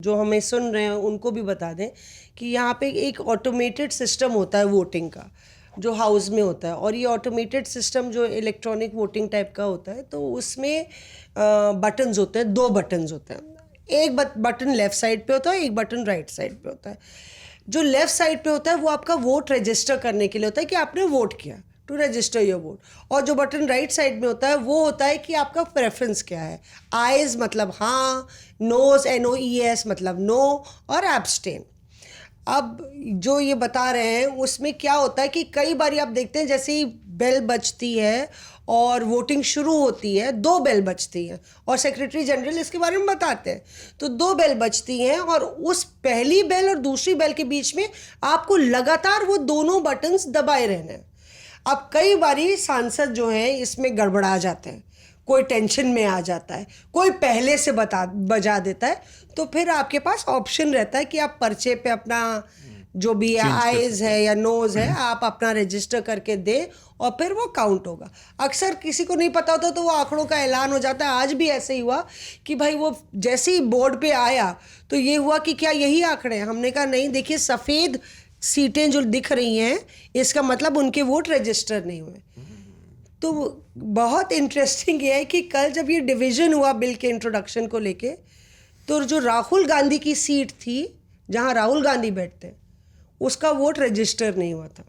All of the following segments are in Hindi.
जो हमें सुन रहे हैं उनको भी बता दें कि यहाँ पे एक ऑटोमेटेड सिस्टम होता है वोटिंग का, जो हाउस में होता है। और ये ऑटोमेटेड सिस्टम जो इलेक्ट्रॉनिक वोटिंग टाइप का होता है, तो उसमें बटन्स होते हैं, 2 बटन्स होते हैं। एक बटन लेफ्ट साइड पे होता है, एक बटन राइट साइड पे होता है। जो लेफ्ट साइड पे होता है वो आपका वोट रजिस्टर करने के लिए होता है कि आपने वोट किया, टू रजिस्टर योर वोट। और जो बटन राइट साइड में होता है वो होता है कि आपका प्रेफरेंस क्या है। आइज मतलब हाँ, नोज NOES मतलब नो, और एब्सटेन। अब जो ये बता रहे हैं उसमें क्या होता है कि कई बार आप देखते हैं जैसे ही बेल बजती है और वोटिंग शुरू होती है, 2 बेल बजती हैं और सेक्रेटरी जनरल इसके बारे में बताते हैं। तो 2 बेल बजती हैं और उस पहली बेल और दूसरी बेल के बीच में आपको लगातार वो दोनों बटन्स दबाए रहने हैं। अब कई बारी सांसद जो हैं इसमें गड़बड़ा जाते हैं, कोई टेंशन में आ जाता है, कोई पहले से बजा देता है, तो फिर आपके पास ऑप्शन रहता है कि आप पर्चे पे अपना जो भी आइज है या नोज है आप अपना रजिस्टर करके दें और फिर वो काउंट होगा। अक्सर किसी को नहीं पता होता तो वो आंकड़ों का ऐलान हो जाता है। आज भी ऐसे ही हुआ कि भाई वो जैसे ही बोर्ड पे आया तो ये हुआ कि क्या यही आंकड़े हैं? हमने कहा नहीं, देखिए सफ़ेद सीटें जो दिख रही हैं इसका मतलब उनके वोट रजिस्टर नहीं हुए। तो बहुत इंटरेस्टिंग ये है कि कल जब ये डिवीज़न हुआ बिल के इंट्रोडक्शन को लेके, तो जो राहुल गांधी की सीट थी जहां राहुल गांधी बैठते, उसका वोट रजिस्टर नहीं हुआ था।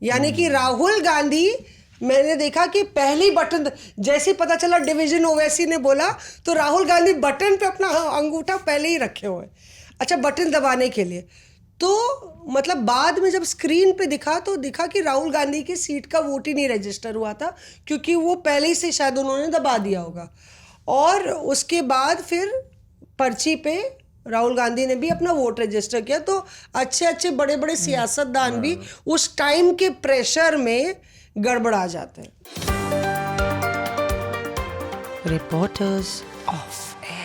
यानी कि राहुल गांधी, मैंने देखा कि पहली बटन जैसे ही पता चला डिवीज़न ओवैसी ने बोला तो राहुल गांधी बटन पे अपना अंगूठा पहले ही रखे हुए, अच्छा बटन दबाने के लिए। तो मतलब बाद में जब स्क्रीन पे दिखा तो दिखा कि राहुल गांधी की सीट का वोट ही नहीं रजिस्टर हुआ था, क्योंकि वो पहले ही से शायद उन्होंने दबा दिया होगा। और उसके बाद फिर पर्ची पे राहुल गांधी ने भी अपना वोट रजिस्टर किया। तो अच्छे अच्छे बड़े बड़े सियासतदान भी उस टाइम के प्रेशर में गड़बड़ा जाते हैं। Reporters of air.